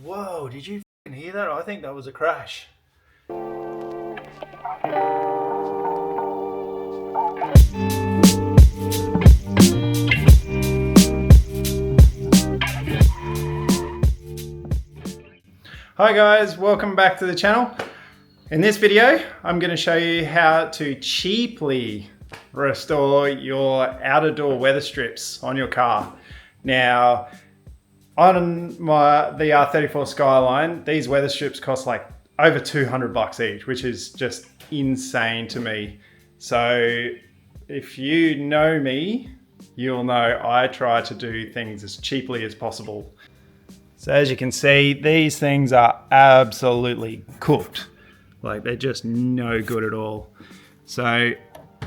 Whoa, did you f***ing hear that? I think that was a crash. Hi guys, welcome back to the channel. In this video, I'm going to show you how to cheaply restore your outer door weather strips on your car. Now, on the R34 Skyline, these weather strips cost like over 200 bucks each, which is just insane to me. So if you know me, you'll know I try to do things as cheaply as possible. So as you can see, these things are absolutely cooked. Like, they're just no good at all. So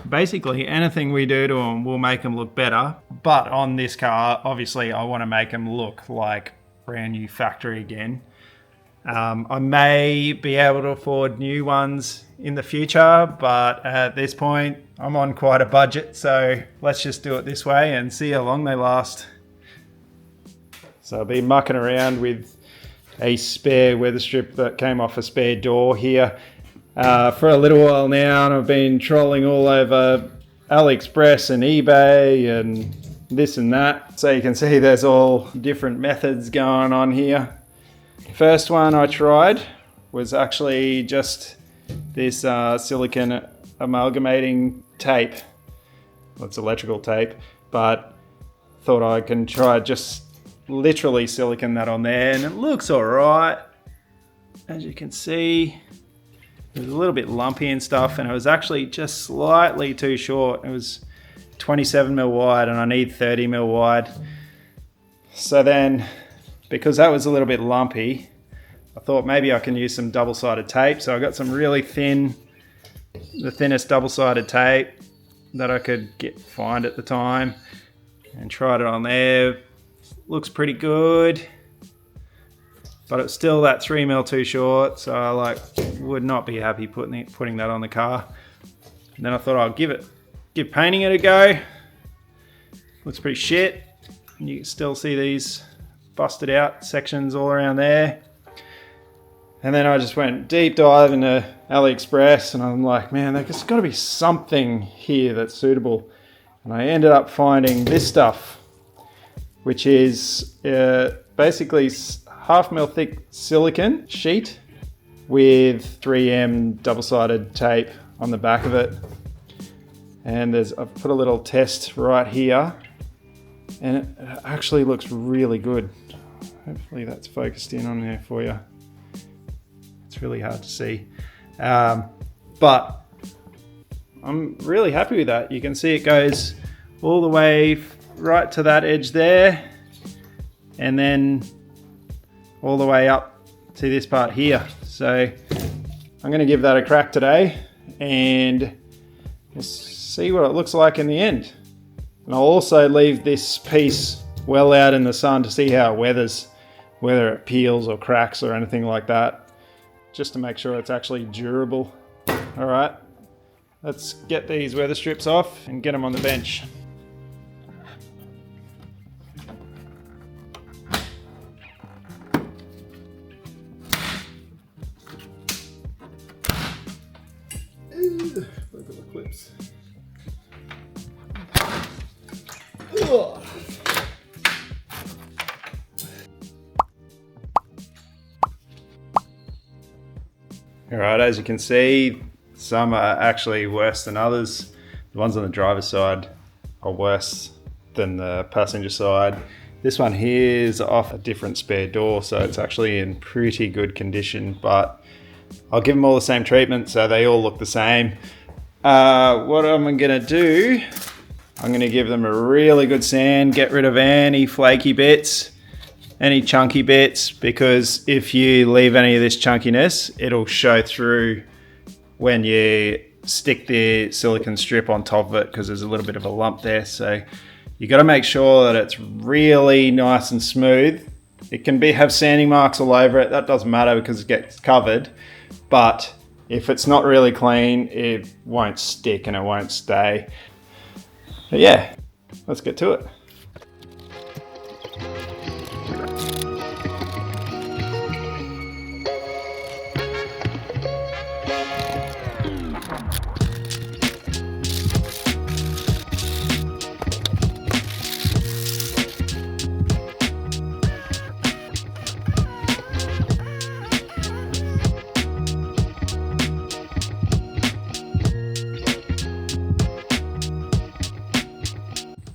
basically anything we do to them will make them look better. But on this car, obviously I want to make them look like brand new factory again. I may be able to afford new ones in the future, but at this point I'm on quite a budget. So let's just do it this way and see how long they last. So I'll be mucking around with a spare weather strip that came off a spare door here for a little while now, and I've been trolling all over AliExpress and eBay and this and that. So you can see there's all different methods going on here. First one I tried was actually just this silicone amalgamating tape. Well, it's electrical tape, but thought I can try just literally silicone that on there, and it looks all right. As you can see, it was a little bit lumpy and stuff, and it was actually just slightly too short. It was 27 mil wide and I need 30 mil wide. So then, because that was a little bit lumpy, I thought maybe I can use some double-sided tape. So I got some really thin, the thinnest double-sided tape that I could find at the time, and tried it on there. Looks pretty good, but it's still that 3 mil too short, so I would not be happy putting that on the car. And then I thought I'll give painting it a go. Looks pretty shit. And you can still see these busted out sections all around there. And then I just went deep dive into AliExpress, and I'm like, man, there's got to be something here that's suitable. And I ended up finding this stuff, which is basically 1/2 mil thick silicone sheet with 3M double-sided tape on the back of it. And I've put a little test right here, and it actually looks really good. Hopefully that's focused in on there for you. It's really hard to see, but I'm really happy with that. You can see it goes all the way right to that edge there, and then all the way up to this part here. So I'm going to give that a crack today and see what it looks like in the end. And I'll also leave this piece well out in the sun to see how it weathers, whether it peels or cracks or anything like that, just to make sure it's actually durable. All right, let's get these weather strips off and get them on the bench. Look at the clips. Ugh. All right, as you can see, some are actually worse than others. The ones on the driver's side are worse than the passenger side. This one here is off a different spare door, so it's actually in pretty good condition, but I'll give them all the same treatment so they all look the same. What I'm gonna do, I'm gonna give them a really good sand, get rid of any flaky bits, any chunky bits, because if you leave any of this chunkiness, it'll show through when you stick the silicone strip on top of it, because there's a little bit of a lump there. So you got to make sure that it's really nice and smooth. It can have sanding marks all over it. That doesn't matter because it gets covered. But if it's not really clean, it won't stick and it won't stay. But yeah, let's get to it.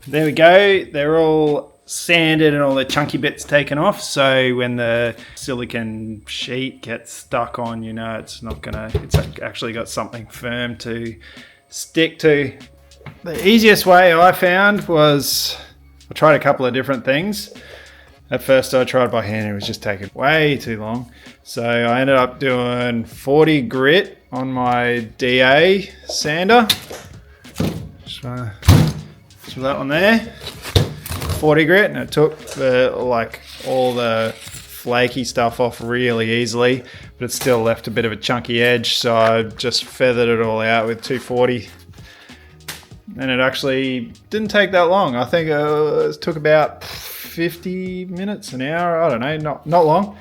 there we go. They're all sanded and all the chunky bits taken off. So when the silicone sheet gets stuck on, you know, it's actually got something firm to stick to. The easiest way I found was, I tried a couple of different things. At first I tried by hand, it was just taking way too long. So I ended up doing 40 grit on my DA sander. Just that one there, 40 grit, and it took all the flaky stuff off really easily, but it still left a bit of a chunky edge, so I just feathered it all out with 240. And it actually didn't take that long. I think it took about 50 minutes, an hour, I don't know, not long.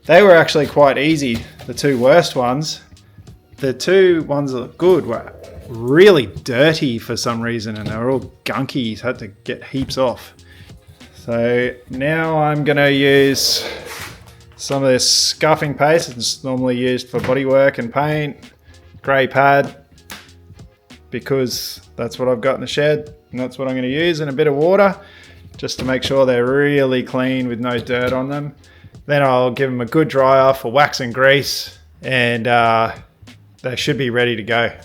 They were actually quite easy, the two worst ones. The two ones that look good were really dirty for some reason, and they were all gunky, so I had to get heaps off. So now I'm going to use some of this scuffing paste. It's normally used for bodywork and paint, grey pad, because that's what I've got in the shed, and that's what I'm going to use, and a bit of water just to make sure they're really clean with no dirt on them. Then I'll give them a good dry off for wax and grease, and they should be ready to go.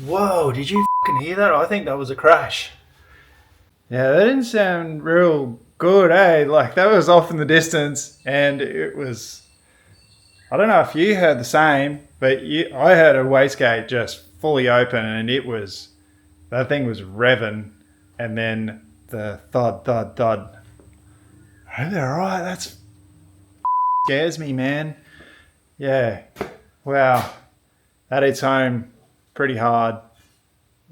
Whoa, did you fucking hear that? I think that was a crash. Yeah, that didn't sound real good, eh? Like, that was off in the distance, and it was, I don't know if you heard the same, but I heard a wastegate just fully open, and that thing was revving, and then the thud, thud, thud. I hope they're alright. That's scares me, man. Yeah, wow. That hits home pretty hard,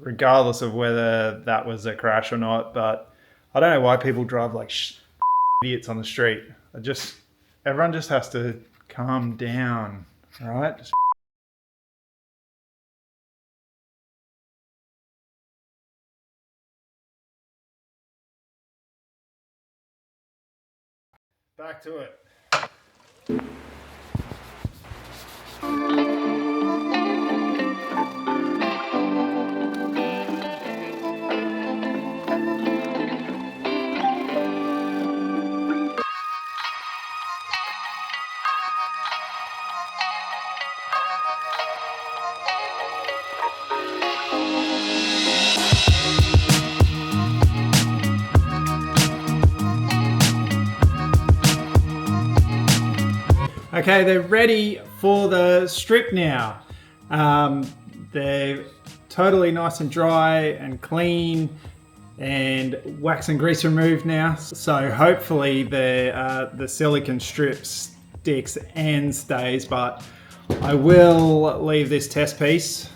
regardless of whether that was a crash or not. But I don't know why people drive like idiots on the street. Everyone just has to calm down, all right? Back to it. Okay, they're ready for the strip now. They're totally nice and dry and clean, and wax and grease removed now. So hopefully the silicone strip sticks and stays, but I will leave this test piece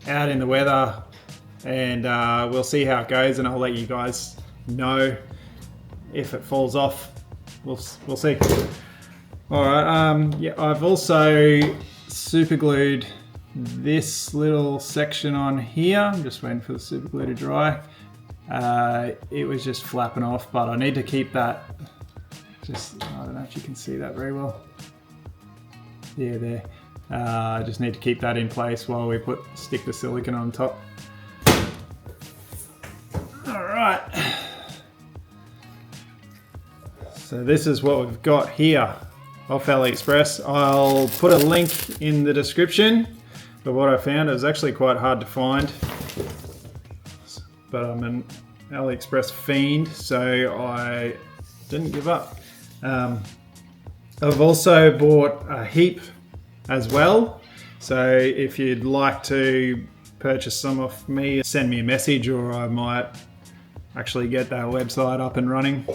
out in the weather, and we'll see how it goes, and I'll let you guys know if it falls off. We'll see. All right, yeah, I've also super glued this little section on here. I'm just waiting for the super glue to dry. It was just flapping off, but I need to keep that, I don't know if you can see that very well. Yeah, there. I just need to keep that in place while we stick the silicone on top. All right. So this is what we've got here off AliExpress. I'll put a link in the description, but what I found, it was actually quite hard to find, but I'm an AliExpress fiend, so I didn't give up. I've also bought a heap as well, so if you'd like to purchase some off me, send me a message, or I might actually get that website up and running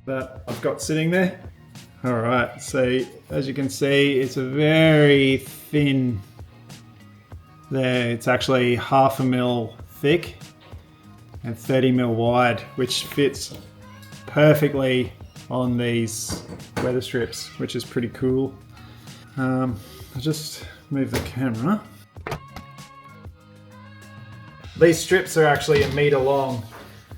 that I've got sitting there. All right, so as you can see, it's a very thin there. It's actually 1/2 mil thick and 30 mil wide, which fits perfectly on these weather strips, which is pretty cool. I'll just move the camera. These strips are actually 1 meter long,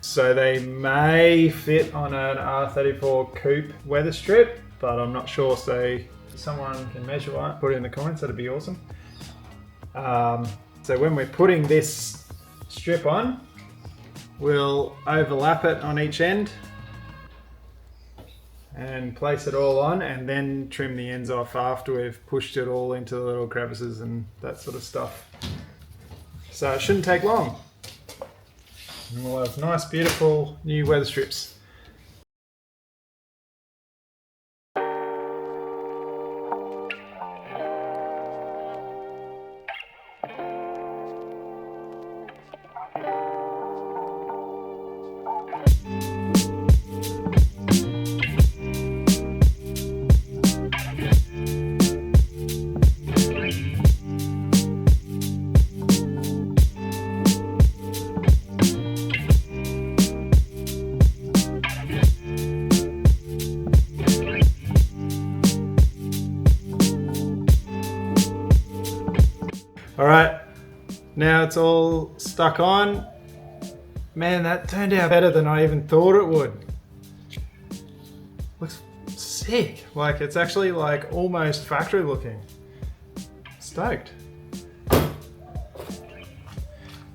so they may fit on an R34 coupe weather strip, but I'm not sure, so if someone can measure one, put it in the comments, that'd be awesome. So when we're putting this strip on, we'll overlap it on each end and place it all on, and then trim the ends off after we've pushed it all into the little crevices and that sort of stuff. So it shouldn't take long. And we'll have nice, beautiful new weather strips. All right, now it's all stuck on. Man, that turned out better than I even thought it would. Looks sick. Like, it's actually like almost factory looking. Stoked.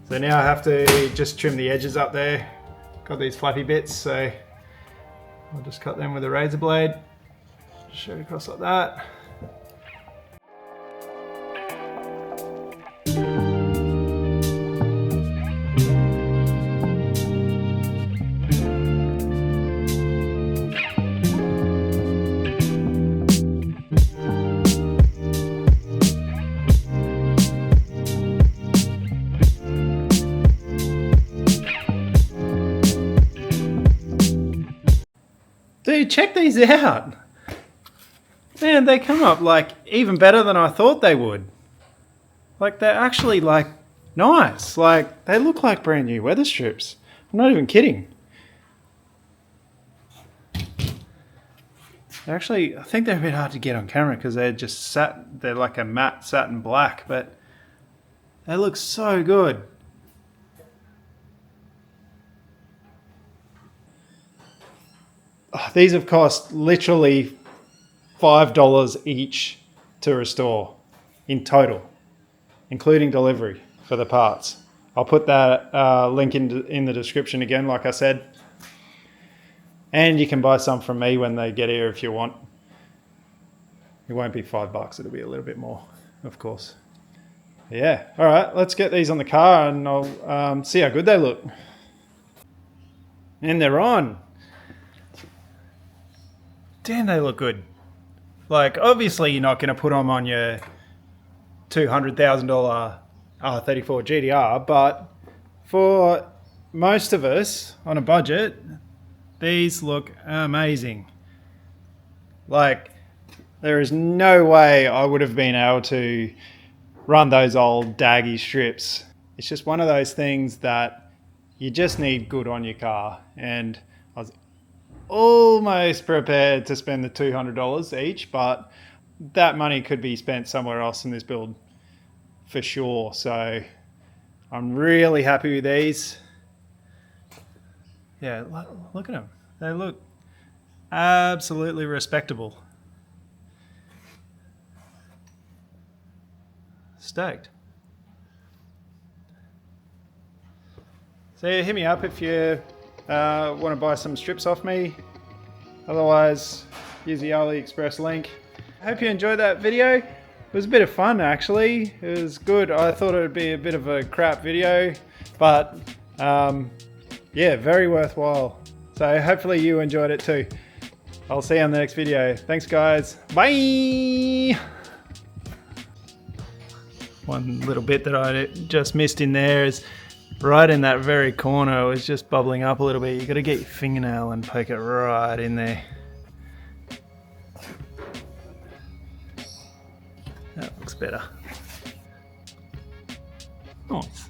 So now I have to just trim the edges up there. Got these flappy bits, so I'll just cut them with a razor blade. Straight across like that. Dude, check these out. Man, they come up like even better than I thought they would. Like, they're actually like nice. Like, they look like brand new weather strips. I'm not even kidding. They're actually, I think they're a bit hard to get on camera because they're just they're like a matte satin black, but they look so good. Oh, these have cost literally $5 each to restore in total, including delivery for the parts. I'll put that link in the description again, like I said. And you can buy some from me when they get here if you want. It won't be $5, it'll be a little bit more, of course. Yeah, all right, let's get these on the car and I'll see how good they look. And they're on. Damn, they look good. Like, obviously you're not going to put them on your $200,000 R34 GTR, but for most of us on a budget, these look amazing. Like, there is no way I would have been able to run those old daggy strips. It's just one of those things that you just need good on your car, and I was almost prepared to spend the $200 each, but that money could be spent somewhere else in this build for sure. So I'm really happy with these. Yeah, look at them. They look absolutely respectable. Stoked. So yeah, hit me up if you want to buy some strips off me. Otherwise, use the AliExpress link. I hope you enjoyed that video. It was a bit of fun, actually. It was good. I thought it would be a bit of a crap video, but yeah, very worthwhile. So hopefully you enjoyed it too. I'll see you on the next video. Thanks, guys. Bye. One little bit that I just missed in there is right in that very corner. It was just bubbling up a little bit. You got to get your fingernail and poke it right in there. That looks better. Nice.